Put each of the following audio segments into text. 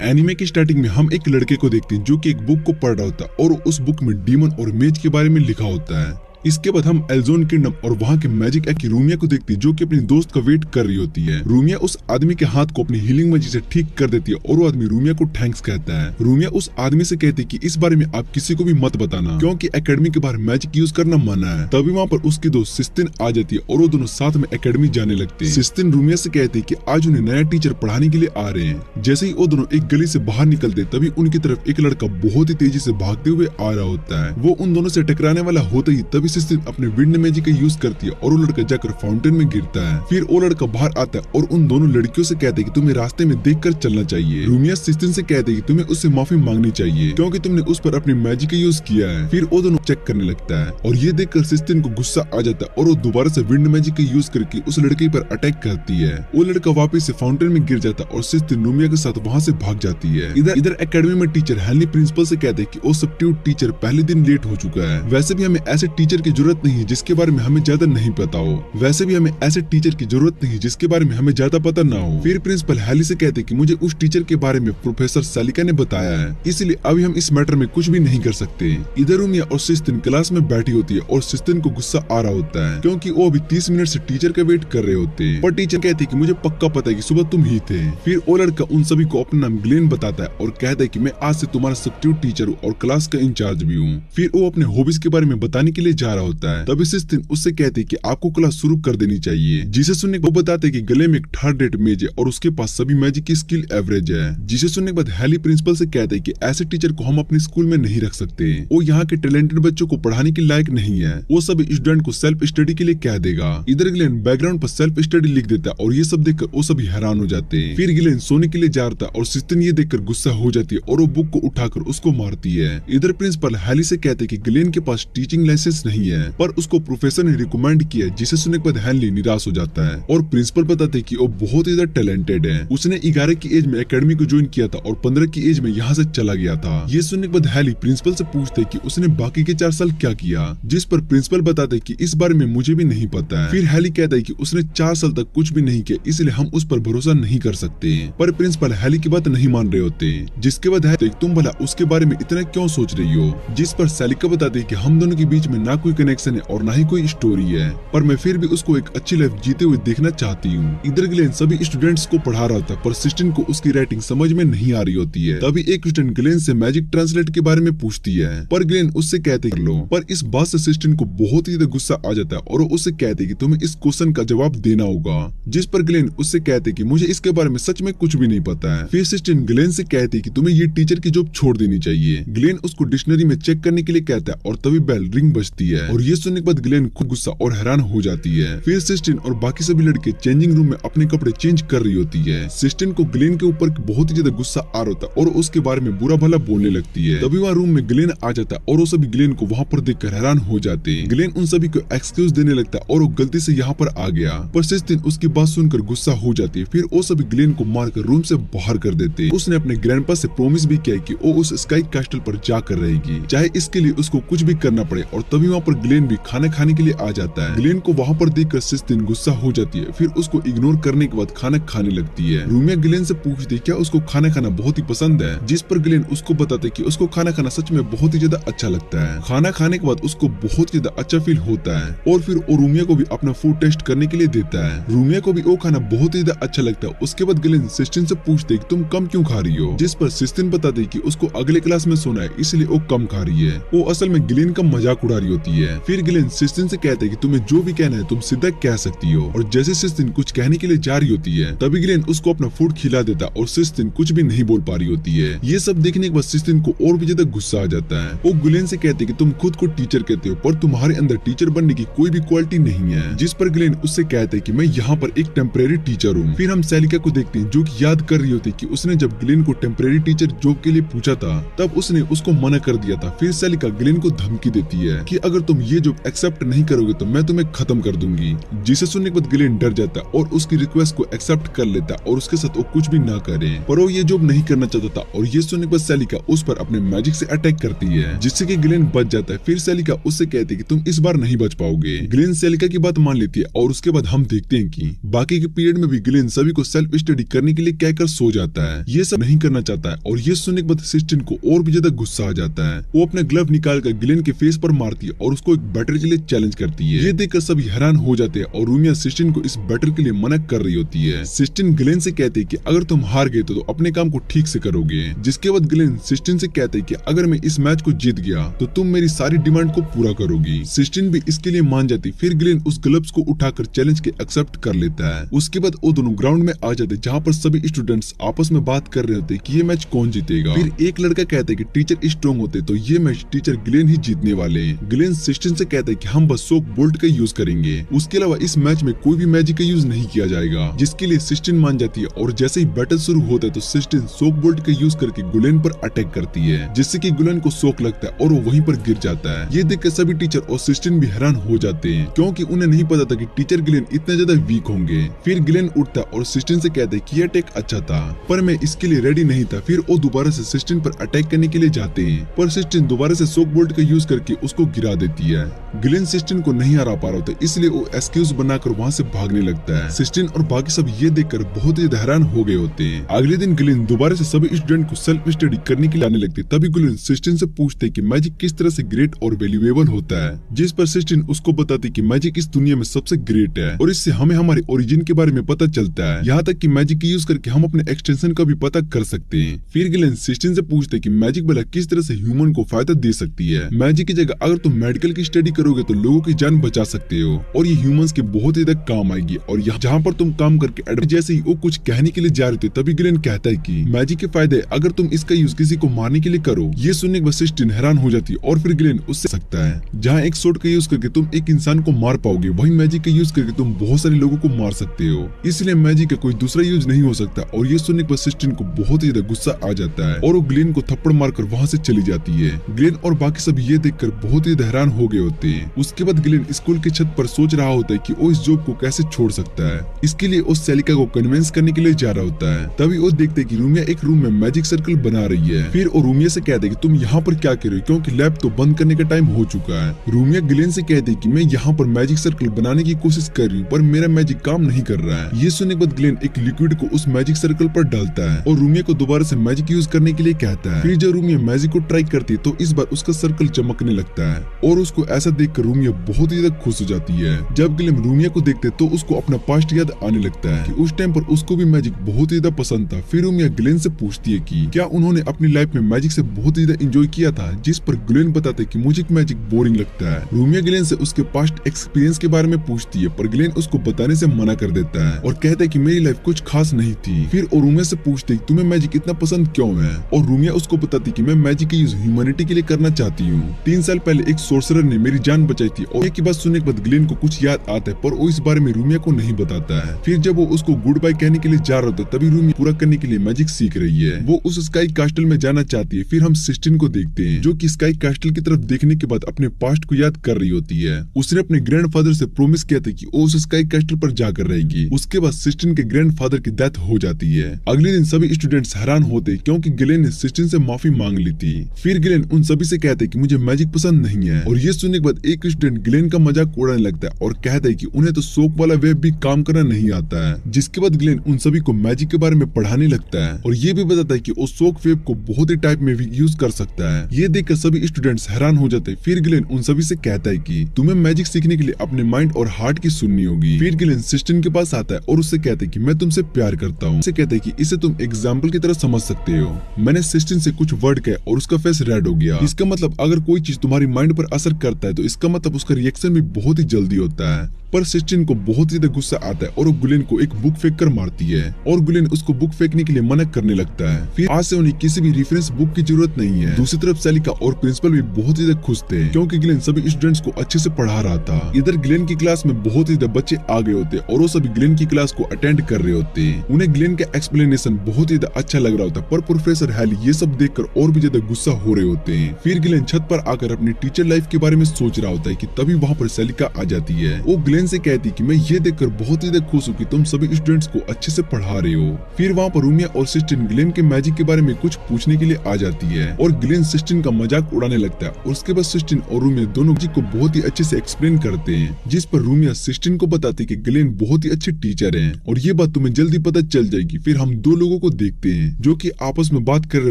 Anime की starting में हम एक लड़के को देखते हैं जो कि एक बुक को पढ़ रहा होता है और उस बुक में डीमन और मेज के बारे में लिखा होता है। इसके बाद हम एल्जोन किंगडम और वहाँ के मैजिक की रूमिया को देखते हैं जो कि अपनी दोस्त का वेट कर रही होती है। रूमिया उस आदमी के हाथ को अपनी हीलिंग मैजिक से ठीक कर देती है और वो आदमी रूमिया को थैंक्स कहता है। रूमिया उस आदमी से कहती है कि इस बारे में आप किसी को भी मत बताना क्योंकि एकेडमी के बाहर मैजिक यूज करना मना है। तभी वहाँ पर उसकी दोस्त सिस्टिन आ जाती है और वो दोनों साथ में एकेडमी जाने लगते हैं। सिस्टिन रूमिया से कहती है कि आज उन्हें नया टीचर पढ़ाने के लिए आ रहे हैं। जैसे ही वो दोनों एक गली से बाहर निकलते तभी उनकी तरफ एक लड़का बहुत ही तेजी से भागते हुए आ रहा होता है। वो उन दोनों से टकराने वाला होता ही तभी सिस्टिन अपने मैजिक का यूज करती है और वो लड़का जाकर फाउंटेन में गिरता है। फिर वो लड़का बाहर आता है और उन दोनों लड़कियों से कहता है कि तुम्हें रास्ते में देखकर चलना चाहिए। रूमिया सिस्टिन से कहते हैं कि तुम्हें उससे माफी मांगनी चाहिए क्योंकि तुमने उस पर अपनी मैजिक का यूज किया है। फिर वो दोनों चेक करने लगता है और ये देखकर सिस्टिन को गुस्सा आ जाता है और वो दोबारा से विंड मैजिक का यूज करके उस लड़के पर अटैक करती है। वो लड़का वापस से फाउंटेन में गिर जाता है और सिस्टिन रूमिया के साथ वहाँ से भाग जाती है। इधर एकेडमी में टीचर हेनली प्रिंसिपल से कहते हैं कि वो सब्स्टिट्यूट टीचर पहले दिन लेट हो चुका है। वैसे भी हमें ऐसे टीचर की जरूरत नहीं है जिसके बारे में हमें ज्यादा नहीं पता हो। वैसे भी हमें ऐसे टीचर की जरूरत नहीं जिसके बारे में हमें ज्यादा पता ना हो। फिर प्रिंसिपल हेली से कहते कि मुझे उस टीचर के बारे में प्रोफेसर सालिका ने बताया है, इसलिए अभी हम इस मैटर में कुछ भी नहीं कर सकते। इधर रूमिया और सिस्टिन क्लास में बैठी होती है और सिस्टिन को गुस्सा आ रहा होता है क्योंकि वो अभी 30 मिनट से टीचर का वेट कर रहे होते हैं। पर टीचर कहती है कि मुझे पक्का पता है कि सुबह तुम ही थे। फिर वो लड़का उन सभी को अपना नाम ग्लेन बताता है और कहता है कि मैं आज से तुम्हारा सब्स्टिट्यूट टीचर हूँ और क्लास का इंचार्ज भी हूँ। फिर वो अपने हॉबीज के बारे में बताने के लिए जा रहा होता है। तभी सिस्टिन उससे कहती है कि आपको क्लास शुरू कर देनी चाहिए। जिसे सुनने को बताते कि गले में एक थर्ड रेट मेज है और उसके पास सभी मैजिक की स्किल एवरेज है। जिसे सुनने के बाद हेली प्रिंसिपल से कहते हैं कि ऐसे टीचर को हम अपने स्कूल में नहीं रख सकते। वो यहाँ के टैलेंटेड बच्चों को पढ़ाने के लायक नहीं है। वो सभी स्टूडेंट को सेल्फ स्टडी के लिए कह देगा। इधर ग्लेन बैकग्राउंड पर सेल्फ स्टडी लिख देता है और ये सब देखकर वो सभी हैरान हो जाते हैं। फिर ग्लेन सोने के लिए जा रहा था और सिस्टिन ये देखकर गुस्सा हो जाती है और वो बुक को उठाकर उसको मारती है। इधर प्रिंसिपल हेली से कहते हैं कि ग्लेन के पास टीचिंग लाइसेंस नहीं है पर उसको प्रोफेसर ने रिकमेंड किया। जिसे सुनने के बाद हेनली निराश हो जाता है और प्रिंसिपल बताते हैं कि वो बहुत ही ज्यादा टैलेंटेड है। उसने 11 की एज में एकेडमी को ज्वाइन किया था और 15 की एज में यहाँ से चला गया था। ये सुनने के बाद हेली प्रिंसिपल से पूछते कि उसने बाकी के 4 साल क्या किया, जिस पर प्रिंसिपल बताते कि इस बारे में मुझे भी नहीं पता है। फिर हेली कहता है कि उसने 4 साल तक कुछ भी नहीं किया इसलिए हम उस पर भरोसा नहीं कर सकते। पर प्रिंसिपल हेली की बात नहीं मान रहे होते। जिसके बाद है तुम भला उसके बारे में इतना क्यों सोच रही हो, जिस पर सालिका बताती है कि हम दोनों के बीच में ना कोई कनेक्शन है और ना ही कोई स्टोरी है, पर मैं फिर भी उसको एक अच्छी लाइफ जीते हुए देखना चाहती हूँ। इधर ग्लेन सभी स्टूडेंट्स को पढ़ा रहा था पर सिस्टिन को उसकी राइटिंग समझ में नहीं आ रही होती है। तभी एक स्टूडेंट ग्लेन से मैजिक ट्रांसलेट के बारे में पूछती है पर ग्लेन उससे कहते लो। पर इस बात से सिस्टिन को बहुत ही गुस्सा आ जाता है और वो उससे कहते कि तुम्हें इस क्वेश्चन का जवाब देना होगा। जिस पर ग्लेन उससे कहते कि मुझे इसके बारे में सच में कुछ भी नहीं पता है। फिर सिस्टिन ग्लेन से कहती कि तुम्हें ये टीचर की जॉब छोड़ देनी चाहिए। ग्लेन उसको डिक्शनरी में चेक करने के लिए कहता है और तभी बेल रिंग बजती है और ये सुनने के बाद ग्लेन खुद गुस्सा और हैरान हो जाती है। फिर सिस्टिन और बाकी सभी लड़के चेंजिंग रूम में अपने कपड़े चेंज कर रही होती है। सिस्टिन को ग्लेन के ऊपर बहुत ही ज्यादा गुस्सा आ रहा होता है और उसके बारे में बुरा भला बोलने लगती है। तभी वहाँ रूम में ग्लेन आ जाता है और वो सभी ग्लेन को वहाँ पर देखकर हैरान हो जाते हैं। ग्लेन उन सभी को एक्सक्यूज देने लगता है और वो गलती से यहाँ पर आ गया। पर सिस्टिन उसकी बात सुनकर गुस्सा हो जाती है। फिर वो सभी ग्लेन को मारकर रूम से बाहर कर देते। उसने अपने ग्रैंडपा से प्रॉमिस भी किया कि वो उस स्काई कैस्टल पर जाकर रहेगी चाहे इसके लिए उसको कुछ भी करना पड़े। और तभी वहाँ पर ग्लेन भी खाना खाने के लिए आ जाता है। ग्लेन को वहाँ पर देखकर सिस्टिन गुस्सा हो जाती है। फिर उसको इग्नोर करने के बाद खाना खाने लगती है। रूमिया ग्लेन से पूछती क्या उसको खाना खाना बहुत ही पसंद है, जिस पर ग्लेन उसको बताते कि उसको खाना खाना सच में बहुत ही ज्यादा अच्छा लगता है। खाना खाने के बाद उसको बहुत ही ज्यादा अच्छा फील होता है और फिर वो रूमिया को भी अपना फूड टेस्ट करने के लिए देता है। रूमिया को भी वो खाना बहुत ही ज्यादा अच्छा लगता है। उसके बाद ग्लेन सिस्टिन से पूछते कि तुम कम क्यों खा रही हो, जिस पर सिस्टिन बताती कि उसको अगले क्लास में सोना है इसलिए वो कम खा रही है। वो असल में ग्लेन का मजाक उड़ा रही होती है। फिर ग्लेन सिस्टिन से कहते कि तुम्हें जो भी कहना है तुम सीधा कह सकती हो। और जैसे सिस्टिन कुछ कहने के लिए जा रही होती है तभी ग्लेन उसको अपना फूड खिला देता और सिस्टिन कुछ भी नहीं बोल पा रही होती है। ये सब देखने के बाद सिस्टिन को और भी ज्यादा गुस्सा आ जाता है। वो ग्लेन से कहते कि तुम खुद को टीचर कहते हो पर तुम्हारे अंदर टीचर बनने की कोई भी क्वालिटी नहीं है। जिस पर ग्लेन उससे कहते कि मैं यहाँ पर एक टेम्परेरी टीचर हूँ। फिर हम सालिका को देखते हैं जो कि याद कर रही होती कि उसने जब ग्लेन को टेम्परेरी टीचर जॉब के लिए पूछा था तब उसने उसको मना कर दिया था। फिर सालिका ग्लेन को धमकी देती है कि अगर तुम ये जॉब एक्सेप्ट नहीं करोगे तो मैं तुम्हें खत्म कर दूंगी। जिसे सुनने के बाद गिलेन डर जाता और उसकी रिक्वेस्ट को एक्सेप्ट कर लेता और उसके साथ वो कुछ भी ना करे, पर वो ये जॉब नहीं करना चाहता था और ये सुनने के बाद सेलिका उस पर अपने मैजिक से अटैक करती है, जिससे कि गिलेन बच जाता है। फिर सेलिका उससे कहती है कि तुम इस बार नहीं बच पाओगे। गिलेन सेलिका की बात मान लेती है और उसके बाद हम देखते हैं कि बाकी के पीरियड में भी गिलेन सभी को सेल्फ स्टडी करने के लिए कहकर सो जाता है। ये सब नहीं करना चाहता है और ये सुनने के बाद सिस्टिन को और भी ज्यादा गुस्सा आ जाता है। वो अपने ग्लव निकाल कर गिलेन के फेस पर मारती है और उसको एक बैटल के लिए चैलेंज करती है। ये देखकर सभी हैरान हो जाते हैं और रूमिया सिस्टिन को इस बैटल के लिए मना कर रही होती है। सिस्टिन गिलेन से कहती है कि अगर तुम हार गए तो अपने काम को ठीक से करोगे। जिसके बाद गिलेन सिस्टिन से कहते हैं कि अगर मैं इस मैच को जीत गया तो तुम मेरी सारी डिमांड को पूरा करोगी। सिस्टिन भी इसके लिए मान जाती। फिर गिलेन उस ग्लव्स को उठाकर चैलेंज के एक्सेप्ट कर लेता है। उसके बाद वो दोनों ग्राउंड में आ जाते जहाँ पर सभी स्टूडेंट्स आपस में बात कर रहे होते कि ये मैच कौन जीतेगा। फिर एक लड़का कहता है कि टीचर स्ट्रॉन्ग होते तो ये मैच टीचर गिलेन ही जीतने वाले। गिलेन सिस्टिन से कहता है कि हम बस सोक बोल्ट का यूज करेंगे, उसके अलावा इस मैच में कोई भी मैजिक का यूज नहीं किया जाएगा। जिसके लिए सिस्टिन मान जाती है और जैसे ही बैटल शुरू होता है तो सिस्टिन सोक बोल्ट का यूज करके गुलेन पर अटैक करती है, जिससे कि गुलेन को सोक लगता है और वो वहीं पर गिर जाता है। ये देखकर सभी टीचर और सिस्टिन भी हैरान हो जाते हैं क्योंकि उन्हें नहीं पता था कि टीचर गिलेन इतने ज्यादा वीक होंगे। फिर गिलेन उठता और सिस्टिन से कहते हैं कि यह अटैक अच्छा था पर मैं इसके लिए रेडी नहीं था। फिर वो दोबारा से सिस्टिन पर अटैक करने के लिए जाते हैं पर सिस्टिन दोबारा से सोक बोल्ट का यूज करके उसको गिरा देती है। गिलेन सिस्टिन को नहीं हरा पा रहा होता इसलिए वो एक्सक्यूज बनाकर वहाँ से भागने लगता है। सिस्टिन और बाकी सब ये देखकर बहुत ही हैरान हो गए होते हैं। अगले दिन गिलेन दोबारा से सभी स्टूडेंट को सेल्फ स्टडी करने के लिए आने लगते। तभी गिलेन सिस्टिन से पूछते कि मैजिक किस तरह से ग्रेट और वैल्यूएबल होता है, जिस पर सिस्टिन उसको बताती कि मैजिक इस दुनिया में सबसे ग्रेट है और इससे हमें हमारे ओरिजिन के बारे में पता चलता है। यहाँ तक कि मैजिक की यूज करके हम अपने एक्सटेंशन का भी पता कर सकते हैं। फिर गिलेन सिस्टिन से पूछते कि मैजिक भला किस तरह से ह्यूमन को फायदा दे सकती है। मैजिक की जगह अगर तुम मेडिकल की स्टडी करोगे तो लोगों की जान बचा सकते हो और ये ह्यूमंस के बहुत ही ज्यादा काम आएगी। और यहाँ जहाँ पर तुम काम करके जैसे ही वो कुछ कहने के लिए जा रहे थे तभी गिलेन कहता है कि मैजिक के फायदे अगर तुम इसका यूज किसी को मारने के लिए करो। ये सुनने के बाद सिस्टिन हैरान हो जाती है और फिर गिलेन उससे सकता है जहाँ एक शॉट का यूज करके तुम एक इंसान को मार पाओगे वही मैजिक का यूज करके तुम बहुत सारे लोगों को मार सकते हो, इसलिए मैजिक का कोई दूसरा यूज नहीं हो सकता। और ये सुनने के बाद सिस्टिन को बहुत ही ज्यादा गुस्सा आ जाता है और वो गिलेन को थप्पड़ मारकर वहाँ से चली जाती है। गिलेन और बाकी सब ये देखकर बहुत ही हैरान हो गए होते हैं। उसके बाद गिलेन स्कूल की छत पर सोच रहा होता है कि वो इस जॉब को कैसे छोड़ सकता है। इसके लिए उस सेलिका को कन्विंस करने के लिए जा रहा होता है। तभी वो देखते हैं कि रूमिया एक रूम में मैजिक सर्कल बना रही है। फिर वो रूमिया से कहते हैं कि तुम यहाँ पर क्या कर रहे हो क्योंकि लैब तो बंद करने का टाइम हो चुका है। रूमिया गिलेन से कहती है कि मैं यहाँ पर मैजिक सर्कल बनाने की कोशिश कर रही हूँ पर मेरा मैजिक काम नहीं कर रहा है। ये सुनने के बाद गिलेन एक लिक्विड को उस मैजिक सर्कल पर डालता है और रूमिया को दोबारा से मैजिक यूज करने के लिए कहता है। फिर जब रूमिया मैजिक को ट्राई करती है तो इस बार उसका सर्कल चमकने लगता है और उसको ऐसा देखकर रूमिया बहुत ही ज्यादा खुश हो जाती है। जब गिलेन रूमिया को देखते तो उसको अपना पास्ट याद आने लगता है कि उस टाइम पर उसको भी मैजिक बहुत ही ज्यादा पसंद था। फिर रूमिया गिलेन से पूछती है कि क्या उन्होंने अपनी लाइफ में मैजिक से बहुत ही ज्यादा एंजॉय किया था, जिस पर गिलेन बताते कि मुझे मैजिक बोरिंग लगता है। रूमिया गिलेन से उसके पास्ट एक्सपीरियंस के बारे में पूछती है पर गिलेन उसको बताने से मना कर देता है और कहता है कि मेरी लाइफ कुछ खास नहीं थी। फिर वो रूमिया से पूछते कि तुम्हें मैजिक इतना पसंद क्यों है और रूमिया उसको बताती कि मैं मैजिक का यूज ह्यूमैनिटी के लिए करना चाहती हूँ। 3 साल पहले एक सोर्सरर ने मेरी जान बचाई थी और एक बात सुनने के बाद गिलेन को कुछ याद आता है पर वो इस बारे में रूमिया को नहीं बताता है। फिर जब वो उसको गुड बाय कहने के लिए जा रहा होता है तभी रूमिया पूरा करने के लिए मैजिक सीख रही है। वो उस स्काई कास्टल में जाना चाहती है। फिर हम सिस्टिन को देखते हैं जो कि स्काई कास्टल की तरफ देखने के बाद अपने पास्ट को याद कर रही होती है। उसने अपने ग्रैंडफादर से प्रॉमिस किया था कि वो उस स्काई कास्टल पर जाकर रहेगी। उसके बाद सिस्टिन के ग्रैंडफादर की डेथ हो जाती है। अगले दिन सभी स्टूडेंट्स हैरान होते क्योंकि गिलेन ने सिस्टिन से माफी मांग ली थी। फिर गिलेन उन सभी से कहते कि मुझे मैजिक पसंद नहीं है और ये सुनने के बाद एक स्टूडेंट गिलेन का मजाक उड़ाने लगता है और कहता है कि उन्हें तो सोक वाला वेब भी काम करना नहीं आता है। जिसके बाद गिलेन उन सभी को मैजिक के बारे में पढ़ाने लगता है और ये भी बताता है कि वो सोक वेब को बहुत ही टाइप में भी यूज कर सकता है। ये देखकर सभी स्टूडेंट्स हैरान हो जाते हैं। फिर गिलेन उन सभी से कहता है कि तुम्हें मैजिक सीखने के लिए अपने माइंड और हार्ट की सुननी होगी। फिर गिलेन सिस्टिन के पास आता है और उससे कहता है कि मैं तुमसे प्यार करता हूँ। उसे कहता है कि इसे तुम एग्जाम्पल की तरह समझ सकते हो। मैंने सिस्टिन से कुछ वर्ड कहे और उसका फेस रेड हो गया। इसका मतलब अगर कोई चीज तुम्हारी माइंड पर असर करता है तो इसका मतलब उसका रिएक्शन भी बहुत ही जल्दी होता है। पर सिस्टिन को बहुत ही ज्यादा गुस्सा आता है और वो गुलेन को एक बुक फेंक कर मारती है और गुलेन उसको बुक फेंकने के लिए मना करने लगता है। फिर आज से उन्हें किसी भी रेफरेंस बुक की जरूरत नहीं है। दूसरी तरफ सेलिका और प्रिंसिपल भी बहुत ही ज्यादा खुश थे क्योंकि गिलेन सभी स्टूडेंट्स को अच्छे से पढ़ा रहा था। इधर गिलेन की क्लास में बहुत ही ज्यादा बच्चे आ गए होते और वो सभी गिलेन की क्लास को अटेंड कर रहे होते। उन्हें गिलेन का एक्सप्लेनेशन बहुत ही ज्यादा अच्छा लग रहा होता पर प्रोफेसर हैली ये सब देखकर और भी ज्यादा गुस्सा हो रहे होते हैं। फिर गिलेन छत पर आकर अपनी टीचर लाइफ के बारे में सोच रहा होता है कि तभी वहाँ पर सेलिका आ जाती है। वो ग्लेन से कहती है कि मैं ये देखकर बहुत ही ज्यादा खुश हूँ कि तुम सभी स्टूडेंट्स को अच्छे से पढ़ा रहे हो। फिर वहाँ पर रूमिया और सिस्टिन ग्लेन के मैजिक के बारे में कुछ पूछने के लिए आ जाती है और ग्लेन सिस्टिन का मजाक उड़ाने लगता है। और उसके बाद सिस्टिन और रूमिया दोनों मैजिक को बहुत ही अच्छे से एक्सप्लेन करते हैं, जिस पर रूमिया सिस्टिन को बताती है कि ग्लेन बहुत ही अच्छे टीचर हैं और ये बात तुम्हें जल्दी पता चल जाएगी। फिर हम दो लोगों को देखते हैं जो कि आपस में बात कर रहे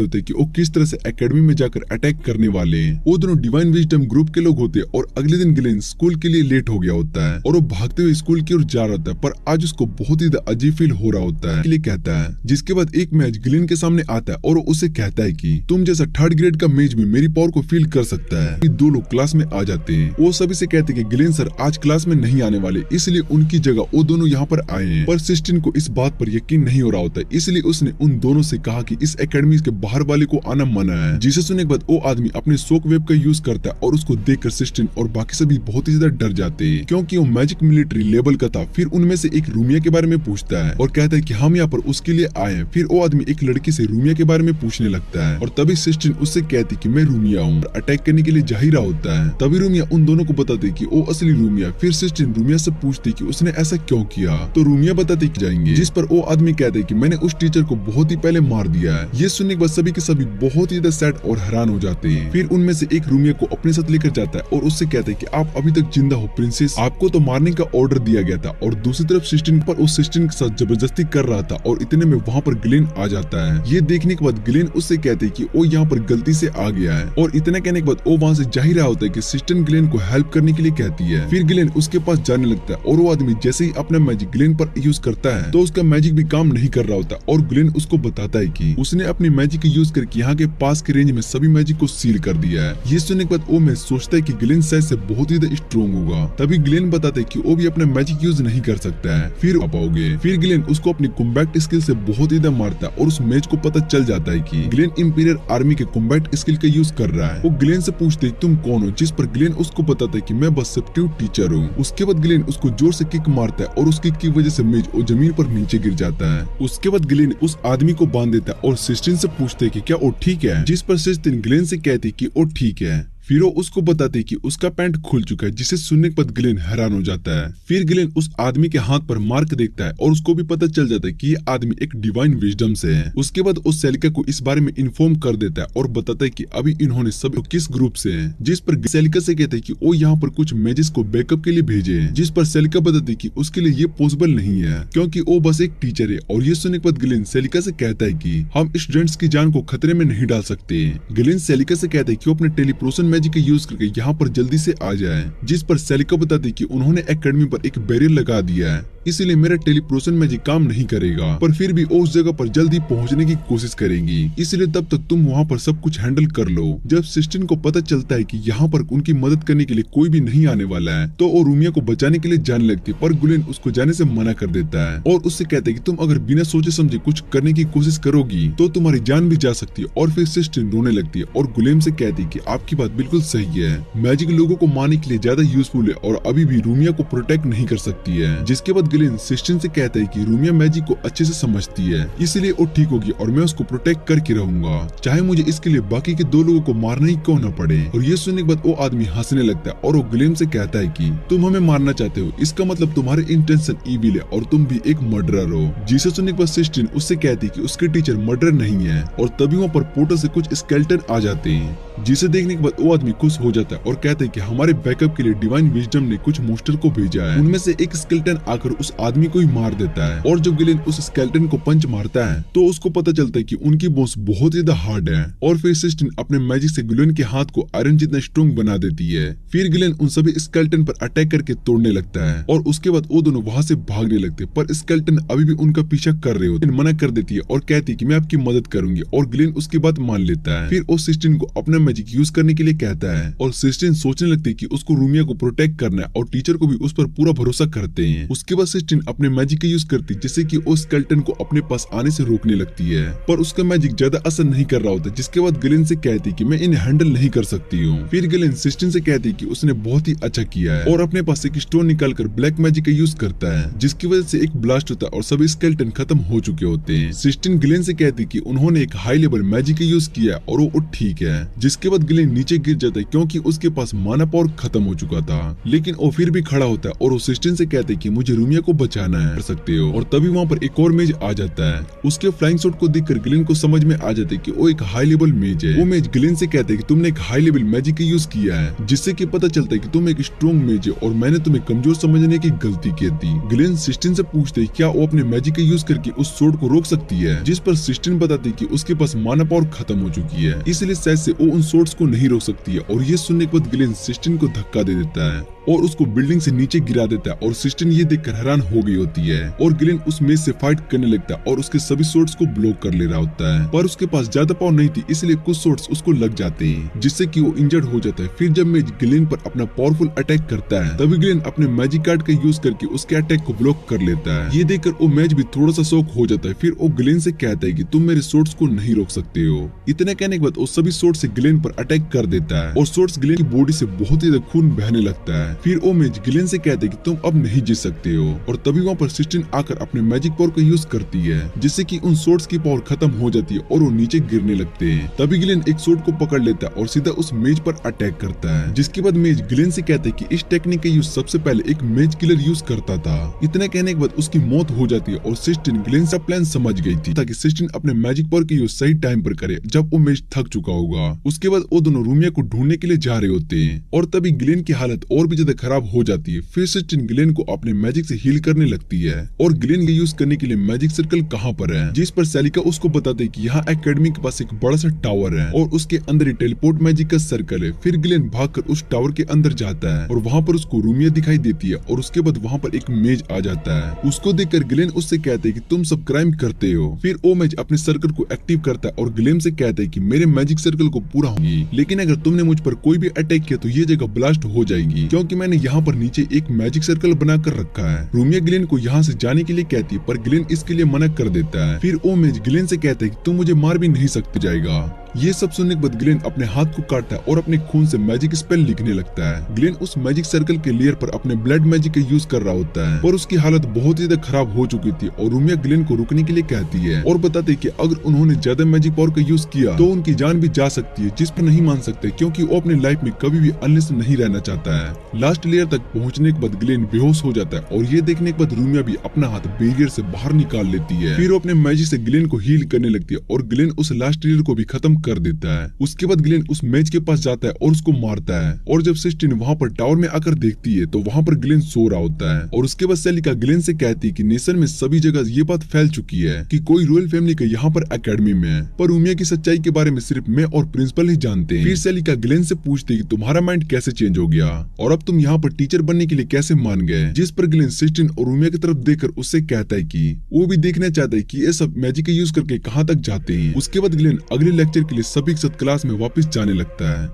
होते हैं कि वो किस तरह से एकेडमी में जाकर अटैक करने वाले हैं। वो दोनों डिवाइन विजडम ग्रुप के लोग होते हैं और अगले दिन ग्लेन स्कूल के लिए लेट हो गया होता है और वो भागते हुए स्कूल की ओर जा रहा होता है, पर आज उसको बहुत ही अजीब फील हो रहा होता है, कहता है। जिसके बाद एक मैच ग्लेन के सामने आता है और वो उसे कहता है कि तुम जैसा 3rd ग्रेड का मैच में मेरी पावर को फील कर सकता है। दो लोग क्लास में आ जाते हैं। वो सभी से कहते हैं कि ग्लेन सर आज क्लास में नहीं आने वाले, इसलिए उनकी जगह वो दोनों यहाँ पर आए हैं। पर सिस्टिन को इस बात पर यकीन नहीं हो रहा होता है, इसलिए उसने उन दोनों से कहा कि इस एकेडमी के बाहर वाले को आना मना है। जिसे सुनने के बाद वो आदमी अपने शॉक वेव का यूज करता है और उसको देखकर सिस्टिन और बाकी सभी बहुत ही ज्यादा डर जाते हैं, क्योंकि वो मैजिक मिलिट्री लेवल का था। फिर उनमें से एक रूमिया के बारे में पूछता है और कहता है कि हम यहाँ पर उसके लिए आए हैं। फिर वो आदमी एक लड़की से रूमिया के बारे में पूछने लगता है और तभी सिस्टिन उससे कहती कि मैं रूमिया हूँ, अटैक करने के लिए जा ही रहा होता है। तभी रूमिया उन दोनों को बताती कि वो असली रूमिया। फिर सिस्टिन रूमिया से पूछती कि उसने ऐसा क्यों किया, तो रूमिया बताती कि जाएंगे, जिस पर वो आदमी कहते हैं कि मैंने उस टीचर को बहुत ही पहले मार दिया है। ये सुनने के बाद सभी के सभी बहुत ही ज्यादा सैड और हैरान हो जाते हैं। फिर उनमें से एक रूमिया को अपने साथ लेकर जाता है और उससे कहता है कि आप अभी तक जिंदा हो प्रिंसेस, आपको तो मारने का ऑर्डर दिया गया था। और दूसरी तरफ सिस्टिन पर उस सिस्टिन के साथ जबरदस्ती कर रहा था और इतने में वहाँ पर ग्लेन आ जाता है। ये देखने के बाद ग्लेन उससे कहते हैं कि वो यहाँ पर गलती से आ गया है और इतना कहने के बाद वो वहाँ से जा ही रहा होता है कि सिस्टिन ग्लेन को हेल्प करने के लिए कहती है। फिर ग्लेन उसके पास जाने लगता है और वो आदमी जैसे ही अपना मैजिक ग्लेन पर यूज करता है तो उसका मैजिक भी काम नहीं कर रहा होता और ग्लेन उसको बताता है कि उसने अपनी मैजिक यूज करके यहाँ के पास के रेंज में सभी मैजिक को सील कर दिया है। ये सुनने के बाद वो मैं सोचता है कि ग्लेन शायद से बहुत ही ज्यादा स्ट्रॉन्ग होगा। तभी ग्लेन बताता है कि वो भी अपना मैजिक यूज नहीं कर सकता है। फिर आ पाओगे। फिर ग्लेन उसको अपनी कॉम्बैट स्किल से बहुत ही ज्यादा मारता है और उस मैच को पता चल जाता है कि ग्लेन इंपीरियर आर्मी के कॉम्बैट स्किल का यूज कर रहा है। वो ग्लेन से पूछते है तुम कौन हो, जिस पर ग्लेन उसको बताता है कि मैं बस सब्स्टिट्यूट टीचर हूँ। उसके बाद ग्लेन उसको जोर से किक मारता है और उस किक की वजह से मेज वो जमीन पर नीचे गिर जाता है। उसके बाद ग्लेन उस आदमी को बांध देता है और सिस्टिन से पूछते है कि क्या वो ठीक है, जिस पर सिस्टिन ग्लेन से कहती कि वो ठीक है। फिर वो उसको बताते कि उसका पैंट खुल चुका है, जिसे सुनने के बाद ग्लेन हैरान हो जाता है। फिर ग्लेन उस आदमी के हाथ पर मार्क देखता है और उसको भी पता चल जाता है कि ये आदमी एक डिवाइन विजडम से है। उसके बाद उस सेलिका को इस बारे में इन्फॉर्म कर देता है और बताता है कि अभी इन्होंने सब किस ग्रुप से हैं, जिस पर सेलिका से कहते हैं कि वो यहाँ पर कुछ मैजिस को बैकअप के लिए भेजे हैं, जिस पर सेलिका बताती कि उसके लिए ये पॉसिबल नहीं है क्योंकि वो बस एक टीचर है। और ये सुनने के बाद ग्लेन सेलिका से कहता है कि हम स्टूडेंट्स की जान को खतरे में नहीं डाल सकते। ग्लेन सेलिका से कहता है कि वो अपने टेलीपोर्शन मैजिक का यूज करके यहाँ पर जल्दी से आ जाए, जिस पर सेलिका बताती कि उन्होंने एकेडमी पर एक बैरियर लगा दिया है, इसीलिए मेरा टेलीपोर्शन मैजिक काम नहीं करेगा। पर फिर भी उस जगह पर जल्दी पहुंचने की कोशिश करेंगी, इसलिए तब तक तुम वहां पर सब कुछ हैंडल कर लो। जब सिस्टिन को पता चलता है कि यहाँ पर उनकी मदद करने के लिए कोई भी नहीं आने वाला है तो वो रूमिया को बचाने के लिए जाने लगती है, पर ग्लेन उसको जाने से मना कर देता है और उससे कहता है कि तुम अगर बिना सोचे समझे कुछ करने की कोशिश करोगी तो तुम्हारी जान भी जा सकती है। और फिर सिस्टिन रोने लगती है और गुलेम से कहती है कि आपकी बात बिल्कुल सही है, मैजिक लोगों को मारने के लिए ज्यादा यूजफुल है और अभी भी रूमिया को प्रोटेक्ट नहीं कर सकती है। जिसके बाद ग्लेन सिस्टिन से कहता है कि रूमिया मैजिक को अच्छे से समझती है, इसलिए वो ठीक होगी और मैं उसको प्रोटेक्ट करके रहूंगा, चाहे मुझे इसके लिए बाकी के दो लोगों को मारना ही क्यों न पड़े। और ये सुनने के बाद वो आदमी हंसने लगता है और वो ग्लेम से कहता है कि तुम हमें मारना चाहते हो, इसका मतलब तुम्हारे इंटेंशन इविल है और तुम भी एक मर्डरर हो। जिसे सुनने के बाद सिस्टिन उससे कहती है कि उसके टीचर मर्डरर नहीं है और तभी वहाँ पर पोर्टल से कुछ स्केलेटन आ जाते हैं, जिसे देखने के बाद वो आदमी खुश हो जाता है और कहता है कि हमारे बैकअप के लिए डिवाइन विजडम ने कुछ मोस्टर को भेजा है। उनमें से एक स्केलेटन आकर उस आदमी को ही मार देता है और जब ग्लेन उस स्केलेटन को पंच मारता है तो उसको पता चलता है कि उनकी बोन्स बहुत ज्यादा हार्ड है। और फिर सिस्टिन अपने मैजिक से ग्लेन के हाथ को आयरन जितना स्ट्रॉन्ग बना देती है। फिर ग्लेन उन सभी स्केलेटन पर अटैक करके तोड़ने लगता है और उसके बाद वो दोनों वहाँ से भागने लगते, पर स्केलेटन अभी भी उनका पीछा कर रहे होते। मना कर देती है और कहती है कि मैं आपकी मदद करूंगी और ग्लेन उसकी बात मान लेता है। फिर वो सिस्टिन को अपना मैजिक यूज करने के लिए कहता है और सिस्टिन सोचने लगती है कि उसको रूमिया को प्रोटेक्ट करना है और टीचर को भी उस पर पूरा भरोसा करते हैं। उसके बाद सिस्टिन अपने मैजिक का यूज करती है जिससे कि उस स्केलेटन को अपने पास आने से रोकने लगती है, पर उसका मैजिक ज्यादा असर नहीं कर रहा होता। जिसके बाद ग्लेन से कहती है कि मैं इन्हें हैंडल नहीं कर सकती हूँ। फिर ग्लेन सिस्टिन से कहती है कि उसने बहुत ही अच्छा किया है और अपने पास एक स्टोन निकालकर ब्लैक मैजिक का यूज करता है, जिसकी वजह से एक ब्लास्ट होता है और सभी स्केलेटन खत्म हो चुके होते हैं। सिस्टिन ग्लेन से कहती है कि उन्होंने एक हाई लेवल मैजिक का यूज किया और वो ठीक है। जिसके बाद ग्लेन नीचे गिर जाता है क्योंकि उसके पास माना पावर खत्म हो चुका था। लेकिन वो फिर भी खड़ा होता है और उस सिस्टन से कहते हैं कि मुझे रूमिया को बचाना है, कर सकते हो। और तभी वहाँ पर एक और मेज आ जाता है। उसके फ्लाइंग शॉट को देखकर ग्लेन को समझ में आ जाता है कि वो एक हाई लेवल मेज है। वो मेज ग्लेन से कहते हैं कि तुमने एक हाई लेवल मैजिक का यूज किया है, जिससे कि पता चलता है कि तुम एक स्ट्रॉन्ग मेज है और मैंने तुम्हें कमजोर समझने की गलती की थी। ग्लेन सिस्टन से पूछते हैं क्या वो अपने मैजिक का यूज करके उस स्वॉर्ड को रोक सकती है, जिस पर सिस्टन बताती है कि उसके पास माना पावर खत्म हो चुकी है, इसलिए शायद से वो उन स्वॉर्ड्स को नहीं रोक सकती है। और ये सुनने के बाद ग्लेन सिस्टन को धक्का दे देता है और उसको बिल्डिंग से नीचे गिरा देता है। और सिस्टन ये देखकर हैरान हो गई होती है और ग्लेन उस मेज से फाइट करने लगता है और उसके सभी स्वॉर्ड्स को ब्लॉक कर ले रहा होता है। पर उसके पास ज्यादा पावर नहीं थी, इसलिए कुछ स्वॉर्ड्स उसको लग जाते हैं, जिससे कि वो इंजर्ड हो जाता है। फिर जब मेज ग्लेन पर अपना पावरफुल अटैक करता है, तभी ग्लेन अपने मैजिक कार्ड का यूज करके उसके अटैक को ब्लॉक कर लेता है। ये देखकर वो मैच भी थोड़ा सा शॉक हो जाता है। फिर वो ग्लेन से कहता है कि तुम मेरे स्वॉर्ड्स को नहीं रोक सकते हो। इतना कहने के बाद वो सभी स्वॉर्ड से ग्लेन पर अटैक कर देता है और स्वॉर्ड्स ग्लेन की बॉडी से बहुत ही ज्यादा खून बहने लगता है। फिर वो मेज ग्लेन से कहते हैं कि तुम अब नहीं जीत सकते हो। और तभी वहाँ पर सिस्टन आकर अपने मैजिक पावर का यूज करती है, जिससे कि उन स्वॉर्ड्स की पावर खत्म हो जाती है और वो नीचे गिरने लगते हैं। तभी ग्लेन एक स्वॉर्ड को पकड़ लेता है और सीधा उस मेज पर अटैक करता है, जिसके बाद मेज ग्लेन से कहते हैं कि इस टेक्निक का यूज सबसे पहले एक मेज किलर यूज करता था। इतना कहने के बाद उसकी मौत हो जाती है और सिस्टन ग्लेन का प्लान समझ गई थी ताकि सिस्टन अपने मैजिक पावर का यूज सही टाइम पर करे जब वो मेज थक चुका होगा। उसके बाद वो दोनों रूमिया को ढूंढने के लिए जा रहे होते हैं और तभी ग्लेन की हालत और भी ज्यादा खराब हो जाती है। फिर सिस्टन ग्लेन को अपने मैजिक से हील करने लगती है और ग्लेन का यूज करने के लिए मैजिक सर्कल कहाँ पर है, जिस पर सेलिका उसको बताते हैं कि यहाँ एकेडमी के पास एक बड़ा सा टावर है और उसके अंदर ही टेलीपोर्ट मैजिक का सर्कल है। फिर ग्लेन भागकर उस टावर के अंदर जाता है और वहाँ पर उसको रूमिया दिखाई देती है और उसके बाद वहाँ पर एक मेज आ जाता है। उसको देखकर ग्लेन उससे कहते हैं कि तुम सब क्राइम करते हो। फिर वो मेज अपने सर्कल को एक्टिव करता है और ग्लेन से कहता है कि मेरे मैजिक सर्कल को पूरा होगी, लेकिन अगर तुमने मुझ पर कोई भी अटैक किया तो ये जगह ब्लास्ट हो जाएगी, क्योंकि मैंने यहाँ पर नीचे एक मैजिक सर्कल बनाकर रखा है। रूमिया ग्लेन को यहाँ से जाने के लिए कहती है, पर ग्लेन इसके लिए मना कर देता है। फिर वो मेज ग्लेन से कहता है कि तुम मुझे मार भी नहीं सकते जाएगा। ये सब सुनने के बाद ग्लेन अपने हाथ को काटता है और अपने खून से मैजिक स्पेल लिखने लगता है। ग्लेन उस मैजिक सर्कल के लेयर पर अपने ब्लड मैजिक का यूज कर रहा होता है, पर उसकी हालत बहुत ही ज्यादा खराब हो चुकी थी और रूमिया ग्लेन को रुकने के लिए कहती है और बताते कि अगर उन्होंने ज्यादा मैजिक पावर का यूज किया तो उनकी जान भी जा सकती है, जिस पर नहीं मान सकते क्योंकि वो अपनी लाइफ में कभी भी अनलेस नहीं रहना चाहता है। लास्ट लेयर तक पहुंचने के बाद ग्लेन बेहोश हो जाता है और ये देखने के बाद रूमिया भी अपना हाथ बैरियर से बाहर निकाल लेती है। फिर वो अपने मैजिक से ग्लेन को हील करने लगती है और ग्लेन उस लास्ट लेयर को भी खत्म कर देता है। उसके बाद ग्लेन उस मेज के पास जाता है और उसको मारता है और जब सिस्टन वहाँ पर टावर में आकर देखती है तो वहाँ पर ग्लेन सो रहा होता है। और उसके बाद सेलिका ग्लेन से कहती है कि नेशन में सभी जगह ये बात फैल चुकी है कि कोई रॉयल फैमिली का यहाँ पर एकेडमी में है, पर रूमिया की सच्चाई के बारे में सिर्फ मैं और प्रिंसिपल ही जानते हैं। फिर सेलिका ग्लेन से पूछती है कि तुम्हारा माइंड कैसे चेंज हो गया और अब तुम यहाँ पर टीचर बनने के लिए कैसे मान गए, जिस पर ग्लेन सिस्टन और रूमिया की तरफ देखकर उससे कहता है कि वो भी देखना चाहता है कि ये सब मैजिक का यूज करके कहाँ तक जाते हैं। उसके बाद ग्लेन अगले लेक्चर के लिए सभी के साथ क्लास में वापस जाने लगता है।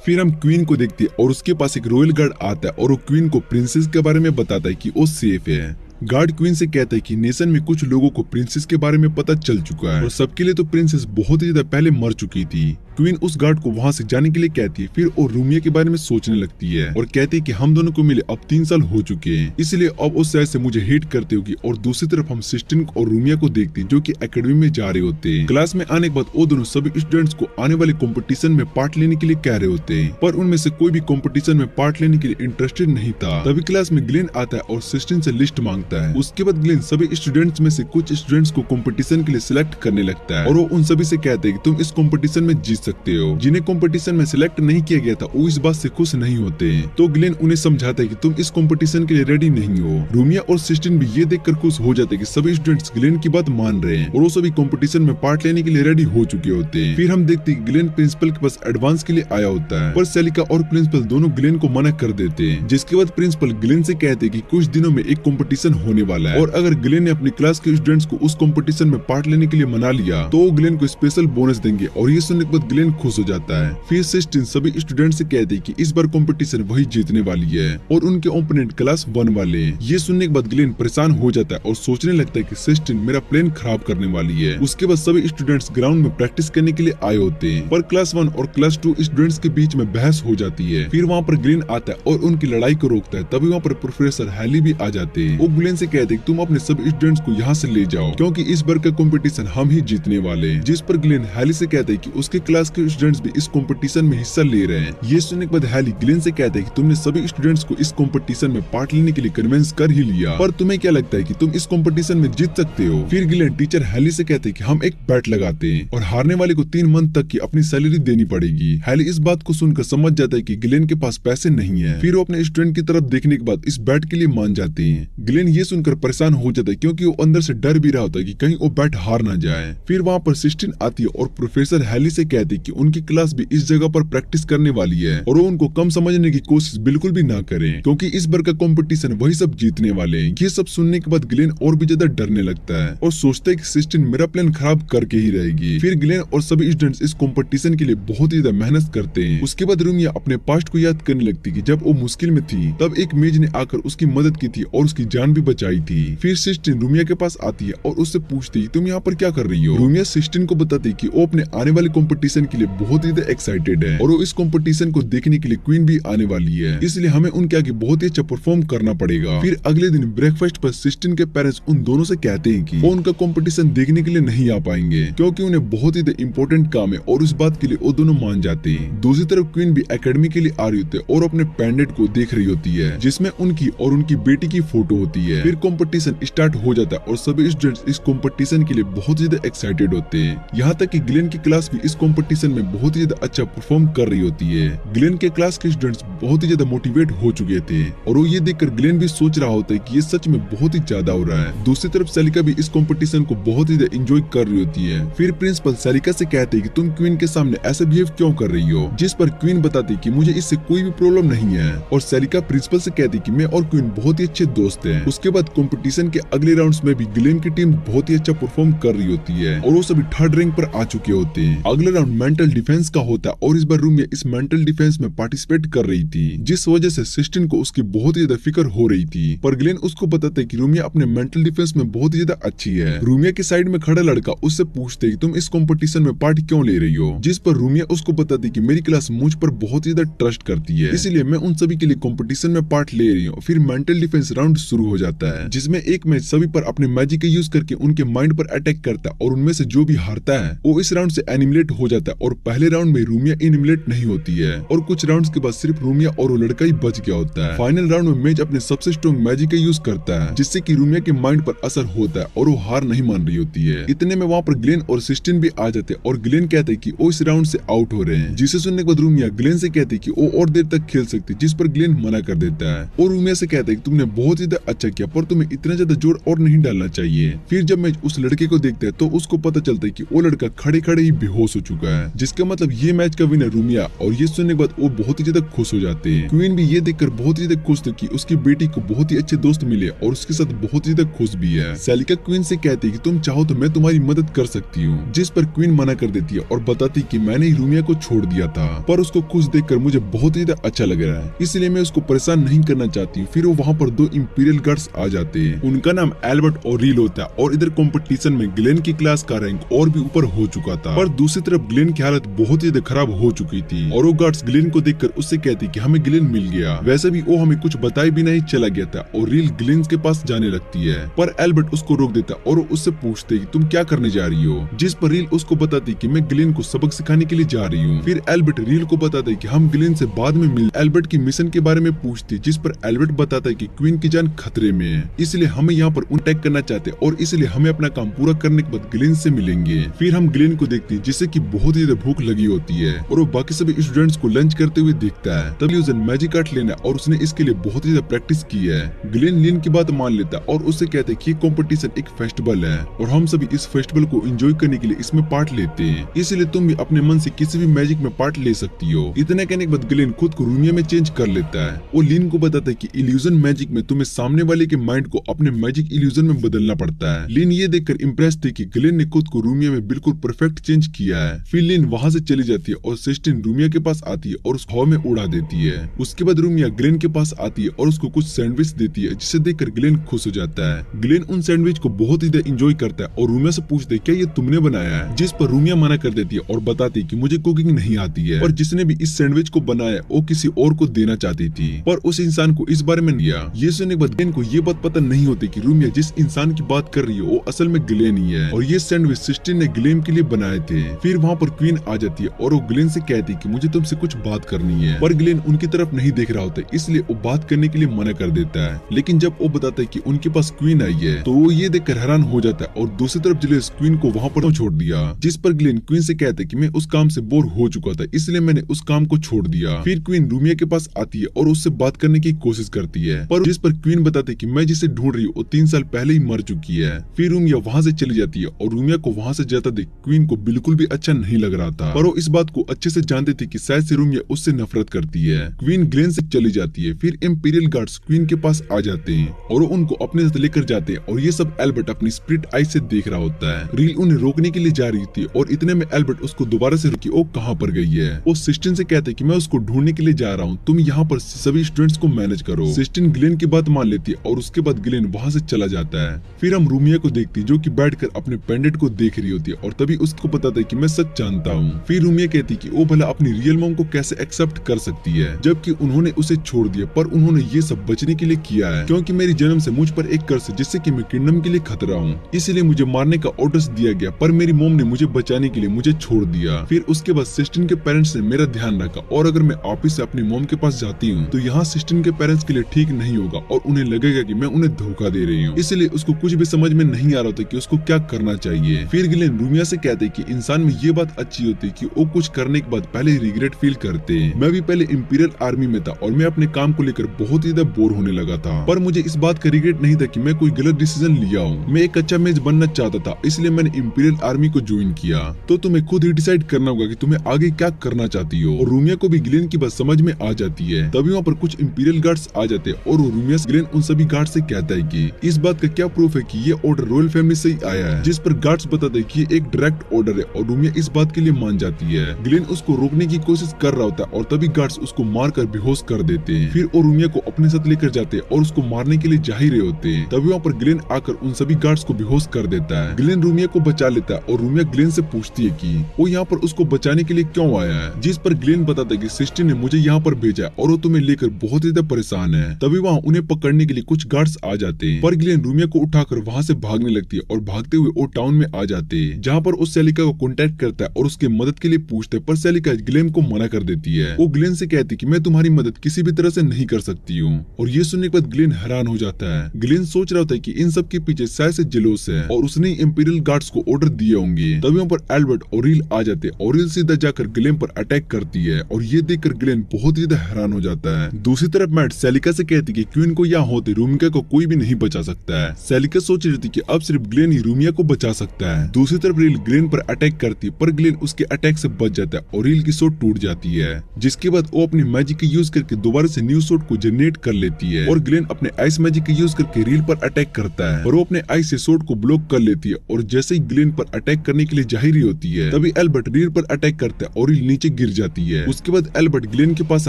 फिर हम क्वीन को देखते हैं और उसके पास एक रॉयल गार्ड आता है और वो क्वीन को प्रिंसेस के बारे में बताता है कि वो सेफ है। गार्ड क्वीन से कहता है कि नेशन में कुछ लोगों को प्रिंसेस के बारे में पता चल चुका है और सबके लिए तो प्रिंसेस बहुत ही ज्यादा पहले मर चुकी थी। क्वीन उस गार्ड को वहां से जाने के लिए कहती है। फिर वो रूमिया के बारे में सोचने लगती है और कहती है कि हम दोनों को मिले अब 3 साल हो चुके हैं, इसलिए अब उस शायद से मुझे हेट करते होगी। और दूसरी तरफ हम सिस्टन और रूमिया को देखते हैं जो कि एकेडमी में जा रहे होते हैं। क्लास में आने के बाद वो दोनों सभी स्टूडेंट्स को आने वाले कंपटीशन में पार्ट लेने के लिए कह रहे होते हैं, पर उनमें से कोई भी कंपटीशन में पार्ट लेने के लिए इंटरेस्टेड नहीं था। तभी क्लास में ग्लेन आता है और सिस्टन से लिस्ट मांगता है। उसके बाद ग्लेन सभी स्टूडेंट्स में से कुछ स्टूडेंट्स को कंपटीशन के लिए सिलेक्ट करने लगता है और वो उन सभी से कहते हैं कि तुम इस कंपटीशन में जीत सकते हो। जिन्हें कंपटीशन में सिलेक्ट नहीं किया गया था वो इस बात से खुश नहीं होते हैं, तो ग्लेन उन्हें समझाता है कि तुम इस कंपटीशन के लिए रेडी नहीं हो। रूमिया और सिस्टन भी ये देखकर खुश हो जाते हैं कि सभी स्टूडेंट्स ग्लेन की बात मान रहे हैं और वो सभी कंपटीशन में पार्ट लेने के लिए रेडी हो चुके होते हैं। फिर हम देखते हैं कि ग्लेन प्रिंसिपल के पास एडवांस के लिए आया होता है, पर सेलिका और प्रिंसिपल दोनों ग्लेन को मना कर देते हैं। जिसके बाद प्रिंसिपल ग्लेन से कहते हैं कि कुछ दिनों में एक कंपटीशन होने वाला है और अगर ग्लेन ने अपनी क्लास के स्टूडेंट्स को उस कंपटीशन में पार्ट लेने के लिए मना लिया तो वो ग्लेन को स्पेशल बोनस देंगे और ये सुनने के बाद ग्लेन खुश हो जाता है। फिर सिस्टन सभी स्टूडेंट से कहते हैं कि इस बार कंपटीशन वही जीतने वाली है और उनके ओपोनेंट क्लास 1 वाले। ये सुनने के बाद ग्लेन परेशान हो जाता है और सोचने लगता है कि सिस्टन मेरा प्लान खराब करने वाली है। उसके बाद सभी स्टूडेंट्स ग्राउंड में प्रैक्टिस करने के लिए आए होते हैं, पर क्लास 1 और क्लास 2 स्टूडेंट्स के बीच में बहस हो जाती है। फिर वहाँ पर ग्लेन आता है और उनकी लड़ाई को रोकता है। तभी वहाँ पर प्रोफेसर हैली भी आ जाते हैं। वो ग्लेन से कहते तुम अपने सब स्टूडेंट्स को यहाँ से ले जाओ क्योंकि इस बार का कंपटीशन हम ही जीतने वाले हैं। जिस पर ग्लेन हैली से कहते हैं कि उसके क्लास के स्टूडेंट्स भी इस कंपटीशन में हिस्सा ले रहे हैं। ये सुनने के बाद हैली ग्लेन से कहते हैं कि तुमने सभी स्टूडेंट्स को इस कंपटीशन में पार्ट लेने के लिए कन्विंस कर ही लिया, पर तुम्हें क्या लगता है कि तुम इस कंपटीशन में जीत सकते हो? फिर ग्लेन टीचर हैली से कहते हैं कि हम एक बैट लगाते हैं और हारने वाले को 3 मंथ तक की अपनी सैलरी देनी पड़ेगी। हैली इस बात को सुनकर समझ जाता है कि ग्लेन के पास पैसे नहीं है। फिर वो अपने स्टूडेंट की तरफ देखने के बाद इस बैट के लिए मान जाते हैं। ग्लेन ये सुनकर परेशान हो जाता है क्योंकि वो अंदर से डर भी रहा होता है कि कहीं वो बैट हार ना जाए। फिर वहाँ पर सिस्टीन आती है और प्रोफेसर हैली से कहती है कि उनकी क्लास भी इस जगह पर प्रैक्टिस करने वाली है और वो उनको कम समझने की कोशिश बिल्कुल भी ना करें क्योंकि इस बार का कंपटीशन वही सब जीतने वाले हैं। ये सब सुनने के बाद ग्लेन और भी ज्यादा डरने लगता है और सोचता है कि सिस्टीन मेरा प्लान खराब करके ही रहेगी। फिर ग्लेन और सभी स्टूडेंट्स इस कंपटीशन के लिए बहुत ही ज्यादा मेहनत करते हैं। उसके बाद रूमिया अपने पास्ट को याद करने लगती कि जब वो मुश्किल में थी तब एक मेज ने आकर उसकी मदद की थी और उसकी जान भी बचाई थी। फिर सिस्टीन रूमिया के पास आती है और उससे पूछती तुम यहाँ पर क्या कर रही हो? रूमिया सिस्टीन को बताती कि वो अपने आने वाले कंपटीशन के लिए बहुत ही ज्यादा एक्साइटेड है और वो इस कंपटीशन को देखने के लिए क्वीन भी आने वाली है, इसलिए हमें उनके आगे बहुत ही अच्छा परफॉर्म करना पड़ेगा। फिर अगले दिन ब्रेकफास्ट पर सिस्टीन के पेरेंट्स उन दोनों से कहते हैं कि वो उनका कंपटीशन देखने के लिए नहीं आ पाएंगे क्योंकि उन्हें बहुत ही इम्पोर्टेंट काम है और उस बात के लिए वो दोनों मान जाते हैं। दूसरी तरफ क्वीन भी एकेडमी के लिए आ रही होती है और अपने पेंडेंट को देख रही होती है जिसमें उनकी और उनकी बेटी की फोटो होती है। फिर कंपटीशन स्टार्ट हो जाता है और सभी स्टूडेंट्स इस कंपटीशन के लिए बहुत ज्यादा एक्साइटेड होते हैं। यहाँ तक कि ग्लेन की क्लास भी इस कंपटीशन में बहुत ही ज्यादा अच्छा परफॉर्म कर रही होती है। ग्लेन के क्लास के स्टूडेंट्स बहुत ही ज्यादा मोटिवेट हो चुके थे और वो ये देखकर ग्लेन भी सोच रहा होता है कि ये सच में बहुत ही ज्यादा हो रहा है। दूसरी तरफ सेलिका भी इस कंपटीशन को बहुत ही ज्यादा एंजॉय कर रही होती है। फिर प्रिंसिपल सेलिका से कहते हैं कि तुम क्वीन के सामने ऐसे बिहेव क्यों कर रही हो, जिस पर क्वीन बताती कि मुझे इससे कोई भी प्रॉब्लम नहीं है और सेलिका प्रिंसिपल से कहती कि मैं और क्वीन बहुत ही अच्छे दोस्त हैं। उसके बाद कंपटीशन के अगले राउंड्स में भी ग्लेन की टीम बहुत ही अच्छा परफॉर्म कर रही होती है और वो सभी 3rd रैंक पर आ चुके होते हैं। अगला राउंड मेंटल डिफेंस का होता है और इस बार रूमिया इस मेंटल डिफेंस में पार्टिसिपेट कर रही थी, जिस वजह से सिस्टीन को उसकी बहुत ही ज्यादा फिक्र हो रही थी। पर ग्लेन उसको बताता है कि रूमिया अपने मेंटल डिफेंस में बहुत ही ज्यादा अच्छी है। रूमिया के साइड में खड़ा लड़का उससे पूछते कि तुम इस कंपटीशन में पार्ट क्यों ले रही हो, जिस पर रूमिया उसको बताती कि मेरी क्लास मुझ पर बहुत ही ज्यादा ट्रस्ट करती है, इसलिए मैं उन सभी के लिए कंपटीशन में पार्ट ले रही हूँ। फिर मेंटल डिफेंस राउंड शुरू हो जाता है जिसमें एक मैच सभी पर अपने मैजिक का यूज करके उनके माइंड पर अटैक करता है और उनमें से जो भी हारता है वो इस राउंड से एनिमिलेट हो जाता है और पहले राउंड में रूमिया एनिमिलेट नहीं होती है और कुछ राउंड्स के बाद सिर्फ रूमिया और वो लड़का ही बच गया होता है। फाइनल राउंड में मैच अपने सबसे स्ट्रॉन्ग मैजिक का यूज करता है जिससे कि रूमिया के माइंड पर असर होता है और वो हार नहीं मान रही होती है। इतने में वहाँ पर ग्लेन और सिस्टीन भी आ जाते हैं और ग्लेन कहते हैं कि वो इस राउंड से आउट हो रहे हैं, जिसे सुनने के बाद रूमिया ग्लेन से कहती है कि वो और देर तक खेल सकती, जिस पर ग्लेन मना कर देता है और रूमिया से कहता है कि तुमने बहुत ज्यादा अच्छा किया पर तुम्हें इतना ज्यादा जोर और नहीं डालना चाहिए। फिर जब मैच उस लड़के को देखता है तो उसको पता चलता है कि वो लड़का खड़े खड़े ही बेहोश हो चुका है, जिसका मतलब ये मैच का विनर रूमिया। और ये सुनने के बाद वो बहुत ही ज्यादा खुश हो जाते हैं। क्वीन भी ये देखकर बहुत ही ज्यादा खुश थी कि उसकी बेटी को बहुत ही अच्छे दोस्त मिले और उसके साथ बहुत ही ज्यादा खुश भी है। सेलिका क्वीन से कहती है कि तुम चाहो तो मैं तुम्हारी मदद कर सकती हूँ, जिस पर क्वीन मना कर देती है और बताती कि मैंने ही रूमिया को छोड़ दिया था पर उसको खुश देखकर मुझे बहुत ही ज्यादा अच्छा लग रहा है, इसलिए मैं उसको परेशान नहीं करना चाहती हूँ। फिर वो वहाँ पर 2 इंपीरियल गार्ड्स आ जाते हैं, उनका नाम एल्बर्ट और रील होता है और इधर कंपटीशन में ग्लेन की क्लास का रैंक और भी ऊपर हो चुका था, पर दूसरी तरफ ग्लेन की हालत बहुत ही ज्यादा खराब हो चुकी थी और वो गार्ड्स ग्लेन को देखकर उससे कहती कि हमें ग्लेन मिल गया। वैसे भी वो हमें कुछ बताए भी नहीं चला गया था और रील ग्लेन के पास जाने लगती है, पर एल्बर्ट उसको रोक देता और वो उससे पूछते कि तुम क्या करने जा रही हो, जिस पर रील उसको बताती कि मैं ग्लेन को सबक सिखाने के लिए जा रही हूँ। फिर एल्बर्ट रील को बताता है कि हम ग्लेन से बाद में मिल। एल्बर्ट की मिशन के बारे में पूछती, जिस पर एल्बर्ट बताता है कि क्वीन की जान खतरे में है, इसलिए हमें यहाँ पर अटैक करना चाहते हैं और इसलिए हमें अपना काम पूरा करने के बाद ग्लेन से मिलेंगे। फिर हम ग्लेन को देखते हैं जिससे कि बहुत ही ज्यादा भूख लगी होती है और वो बाकी सभी स्टूडेंट्स को लंच करते हुए देखता है। तब यूजन मैजिक आर्ट लेना और उसने इसके लिए बहुत ही ज्यादा प्रैक्टिस की है। ग्लेन लिन की बात मान लेता और उससे कहते हैं कि ये कंपटीशन एक फेस्टिवल है और हम सभी इस फेस्टिवल को एंजॉय करने के लिए इसमें पार्ट लेते हैं, इसलिए तुम भी अपने मन से किसी भी मैजिक में पार्ट ले सकती हो। इतना कहने के बाद ग्लेन खुद को रूमिया में चेंज कर लेता है। वो लिन को बताता है कि इल्यूजन मैजिक में तुम्हें सामने वाले के माइंड को अपने मैजिक इल्यूजन में बदलना पड़ता है। लिन ये देखकर इम्प्रेस थी कि ग्लेन ने खुद को रूमिया में बिल्कुल परफेक्ट चेंज किया है। फिर लिन वहाँ से चली जाती है और सिस्टीन रूमिया के पास आती है और उस हवा में उड़ा देती है। उसके बाद रूमिया ग्लेन के पास आती है और उसको कुछ सैंडविच देती है, जिसे देखकर ग्लेन खुश हो जाता है। ग्लेन उन सैंडविच को बहुत ही एंजॉय करता है और रूमिया से पूछते क्या ये तुमने बनाया है, जिस पर रूमिया मना कर देती है और बताती कि मुझे कुकिंग नहीं आती है, पर जिसने भी इस सैंडविच को बनाया वो किसी और को देना चाहती थी, पर उस इंसान को इस बारे में दिया। ये सुनने के बाद ग्लेन को ये बात पता नहीं होती कि रूमिया जिस इंसान की बात कर रही है वो असल में ग्लेन ही है और ये सैंडविच सिस्टिन ने ग्लेन के लिए बनाए थे। फिर वहाँ पर क्वीन आ जाती है और वो ग्लेन से कहती है कि मुझे तुमसे कुछ बात करनी है, पर ग्लेन उनकी तरफ नहीं देख रहा होता, इसलिए वो बात करने के लिए मना कर देता है। लेकिन जब वो बताता है कि उनके पास क्वीन आई है तो वो ये देखकर हैरान हो जाता है और दूसरी तरफ जिलेस क्वीन को वहाँ पर छोड़ दिया, जिस पर ग्लेन क्वीन से कहता है कि मैं उस काम से बोर हो चुका था, इसलिए मैंने उस काम को छोड़ दिया। फिर क्वीन रूमिया के पास आती है और उससे बात करने की कोशिश करती है, पर जिस पर क्वीन बताती है कि मैं जिसे ढूंढ रही हूँ वो 3 साल पहले ही मर चुकी है। फिर रूमिया वहाँ से चली जाती है और रूमिया को वहाँ से जाता देख क्वीन को बिल्कुल भी अच्छा नहीं लग रहा था, पर वो इस बात को अच्छे से जानती थी कि शायद से रूमिया उससे नफरत करती है। क्वीन ग्लेन से चली जाती है। फिर इंपीरियल गार्ड्स क्वीन के पास आ जाते हैं और वो उनको अपने साथ लेकर जाते हैं और ये सब एल्बर्ट अपनी स्प्लिट आई से देख रहा होता है। रील उन्हें रोकने के लिए जा रही थी और इतने में एल्बर्ट उसको दोबारा से रोकी, वो कहाँ पर गई है। वो सिस्टिन से कहते हैं कि मैं उसको ढूंढने के लिए जा रहा हूँ, तुम यहाँ पर सभी स्टूडेंट्स को मैनेज करो। सिस्टिन ग्लेन की बात मान लेती है और उसके बाद ग्लेन वहाँ से चला जाता है। फिर हम रूमिया को देखती है जो कि बैठकर अपने पेंडेंट को देख रही होती है और तभी उसको बताता है कि मैं सच जानता हूँ। फिर रूमिया कहती कि वो भला अपनी रियल मॉम को कैसे एक्सेप्ट कर सकती है जबकि उन्होंने उसे छोड़ दिया, पर उन्होंने ये सब बचने के लिए किया है क्योंकि मेरी जन्म से मुझ पर एक कर्ज है जिससे कि मैं किंगडम के लिए खतरा हूँ, इसलिए मुझे मारने का ऑर्डर्स दिया गया, पर मेरी मॉम ने मुझे बचाने के लिए मुझे छोड़ दिया। फिर उसके बाद सिस्टिन के पेरेंट्स ने मेरा ध्यान रखा और अगर मैं ऑफिस से अपनी मॉम के पास जाती हूँ तो यहाँ सिस्टिन के पेरेंट्स के लिए ठीक नहीं होगा और उन्हें लगेगा कि मैं उन्हें धोखा दे रही हूँ, इसलिए उसको कुछ भी समझ में नहीं आ रहा था कि उसको क्या करना चाहिए। फिर ग्लेन रूमिया से कहते कि इंसान में ये बात अच्छी होती है कि वो कुछ करने के बाद पहले रिग्रेट फील करते हैं। मैं भी पहले इंपीरियल आर्मी में था और मैं अपने काम को लेकर बहुत ही ज्यादा बोर होने लगा था, पर मुझे इस बात का रिग्रेट नहीं था कि मैं कोई गलत डिसीजन लिया हूँ। मैं एक अच्छा मेज बनना चाहता था, इसलिए मैंने इंपीरियल आर्मी को ज्वाइन किया। तो तुम्हें खुद ही डिसाइड करना होगा कि तुम्हें आगे क्या करना चाहती हो। और रूमिया को भी ग्लेन की बात समझ में आ जाती है। तभी वहाँ पर कुछ इंपीरियल गार्ड्स आ जाते हैं और रूमिया ग्लेन उन सभी गार्ड से कहता है कि इस बात का क्या प्रूफ है कि ये ऑर्डर रॉयल फैमिली से ही आया है, जिस पर गार्ड्स बताते हैं कि ये एक डायरेक्ट ऑर्डर है और रूमिया इस बात के लिए मान जाती है। ग्लेन उसको रोकने की कोशिश कर रहा होता है और तभी गार्ड्स उसको मारकर बेहोश कर देते हैं। फिर वो रूमिया को अपने साथ लेकर जाते हैं और उसको मारने के लिए जा ही रहे होते हैं। तभी वहाँ पर ग्लेन आकर उन सभी गार्ड्स को बेहोश कर देता है। ग्लेन रूमिया को बचा लेता है और रूमिया ग्लेन से पूछती है कि वो यहाँ पर उसको बचाने के लिए क्यों आया है, जिस पर ग्लेन बताता है कि सिस्टिन ने मुझे यहाँ पर भेजा और वो तुम्हें लेकर बहुत ही ज्यादा परेशान है। तभी वहाँ उन्हें पकड़ने के लिए कुछ गार्ड्स आ जाते हैं, पर ग्लेन रूमिया को उठाकर वहाँ से भागने लगती है और भागते हुए वो टाउन में आ जाते हैं, जहाँ पर उस सेलिका को कॉन्टेक्ट करता है और उसके मदद के लिए पूछते हैं, पर सेलिका ग्लेन को मना कर देती है। वो ग्लेन से कहती कि मैं तुम्हारी मदद किसी भी तरह से नहीं कर सकती हूँ। और ये सुनने के बाद ग्लेन हैरान हो जाता है। ग्लेन सोच रहा होता है कि इन सब के पीछे शायद से जेलोस है और उसने इंपीरियल गार्ड्स को ऑर्डर दिए होंगे। तभी वहाँ पर एल्बर्ट और रील आ जाते हैं और रील सीधा जाकर ग्लेन पर अटैक करती है और ये देखकर ग्लेन बहुत ही ज्यादा हैरान हो जाता है। दूसरी तरफ मैट सेलिका से कहती कि क्वीन को यहाँ होते रूमिया को कोई भी नहीं बचा सकता है। सेलिका सोच रही थी कि अब सिर्फ ग्लेन ही रूमिया को बचा सकता है। दूसरी तरफ रील ग्लेन पर अटैक करती है, पर ग्लेन उसके अटैक से बच जाता है और रील की सोट टूट जाती है, जिसके बाद वो अपनी मैजिक का यूज करके दोबारा से न्यू सोट को जनरेट कर लेती है और ग्लेन अपने आइस मैजिक का यूज करके रील पर अटैक करता है और वो अपने आइस से सोट को ब्लॉक कर लेती है और जैसे ही ग्लेन पर अटैक करने के लिए जा रही होती है तभी एल्बर्ट रील पर अटैक करता है और रील नीचे गिर जाती है। उसके बाद एल्बर्ट ग्लेन के पास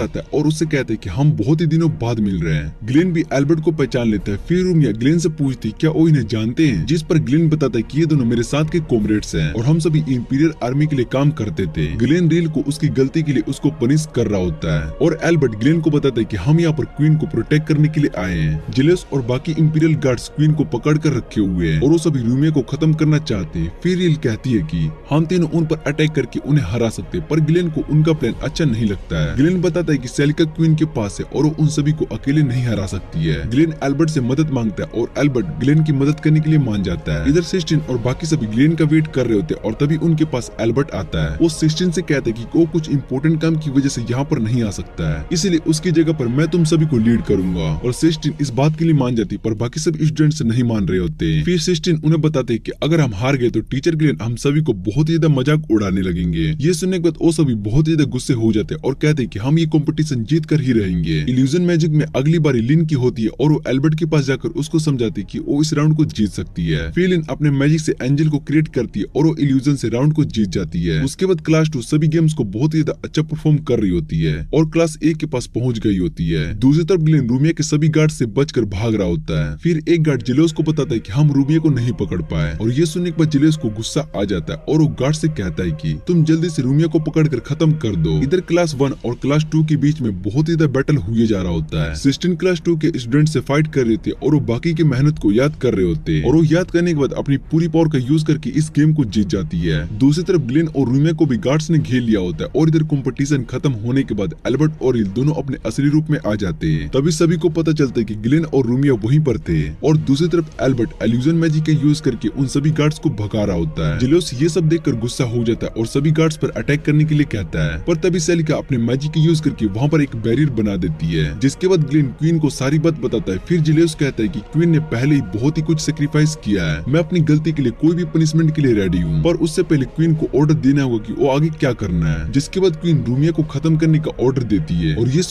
आता है और उससे कहता है कि हम बहुत ही दिनों बाद मिल रहे हैं। ग्लेन भी एल्बर्ट को पहचान लेता है। फिर रूमिया ग्लेन से पूछती क्या वो इन्हें जानते हैं, जिस पर ग्लेन बताता है कि ये दोनों मेरे साथ के कॉमरेड्स हैं और हम सभी इंपीरियल आर्मी के लिए काम करते थे। ग्लेन रील को उसकी गलती के लिए उसको पनिश कर रहा होता है और एल्बर्ट ग्लेन को बताता है कि हम यहाँ पर क्वीन को प्रोटेक्ट करने के लिए आए हैं। जिलेस और बाकी इंपीरियल गार्ड्स क्वीन को पकड़ कर रखे हुए हैं और वो सभी रूमिया को खत्म करना चाहते हैं। फिर रील कहती है कि हम तीनों उन पर अटैक करके उन्हें हरा सकते, पर ग्लेन को उनका प्लान अच्छा नहीं लगता है। ग्लेन बताता है कि सेलिका क्वीन के पास है और वो उन सभी को अकेले नहीं हरा सकती है। ग्लेन एल्बर्ट से मदद मांगता है और एल्बर्ट ग्लेन की मदद करने के लिए मान जाता है। इधर सिस्टिन और बाकी सभी ग्लेन का वेट कर रहे होते हैं और तभी उनके पास एल्बर्ट आता है। वो सिस्टिन से कहता है कि वो कुछ इंपॉर्टेंट काम की वजह से यहाँ पर नहीं आ सकता है, इसलिए उसकी जगह पर मैं तुम सभी को लीड करूंगा। और सिस्टिन इस बात के लिए मान जाती, पर बाकी सभी स्टूडेंट्स नहीं मान रहे होते। फिर सिस्टिन उन्हें बताते हैं कि अगर हम हार गए तो टीचर ग्लेन हम सभी को बहुत ही ज्यादा मजाक उड़ाने लगेंगे। ये सुनने के बाद वो सभी बहुत ही ज्यादा गुस्से हो जाते हैं और कहते हैं कि हम ये कंपटीशन जीत कर ही रहेंगे। इल्यूजन मैजिक में अगली बारी लिन की होती है और वो एल्बर्ट के पास जाकर उसको समझाती है कि वो इस राउंड को जीत सकती है। फिर लिन अपने मैजिक से एंजल को क्रिएट करती है और वो इल्यूजन से राउंड को जीत जाती है। उसके बाद क्लास 2 सभी गेम्स को बहुत ही ज्यादा अच्छा परफॉर्म कर रही होती है और क्लास 1 के पास पहुंच गई होती है। दूसरी तरफ ग्लेन रूमिया के सभी गार्ड से बचकर भाग रहा होता है। फिर एक गार्ड जिलेस को बताता है कि हम रूमिया को नहीं पकड़ पाए और ये सुनने के बाद जिलेस को गुस्सा आ जाता है और वो गार्ड से कहता है कि तुम जल्दी से रूमिया को पकड़कर खत्म कर दो। इधर क्लास 1 और क्लास 2 के बीच में बहुत ही ज्यादा बैटल हुए जा रहा होता है। सिस्टिन क्लास 2 के स्टूडेंट से फाइट फाइट कर रहे थे और वो बाकी की मेहनत को याद कर रहे होते और वो याद करने के बाद अपनी पूरी पावर का यूज करके इस गेम को जीत जाती है। दूसरी तरफ ग्लेन और रूमिया को भी गार्ड्स ने घेर लिया होता है और इधर कंपटीशन खत्म होने के बाद एल्बर्ट और हिल दोनों अपने असली रूप में आ जाते हैं। तभी सभी को पता चलता है कि ग्लेन और रूमिया वहीं पर थे और दूसरी तरफ एल्बर्ट इल्यूजन मैजिक का यूज करके उन सभी गार्ड्स को भगा रहा होता है। जेलियोस ये सब देखकर गुस्सा हो जाता है और सभी गार्ड्स पर अटैक करने के लिए कहता है, पर तभी सेलिका अपने मैजिक का यूज करके वहाँ पर एक बैरियर बना देती है, जिसके बाद ग्लेन क्वीन को सारी बात बताता है। फिर जेलियोस कहता है कि क्वीन ने पहले ही बहुत ही कुछ सेक्रीफाइस किया है, मैं अपनी गलती के लिए कोई भी पनिशमेंट के लिए रेडी हूँ, पर उससे पहले क्वीन को ऑर्डर देना होगा कि वो आगे क्या करना है। जिसके बाद क्वीन रूमिया को खत्म करने का ऑर्डर देती है और ये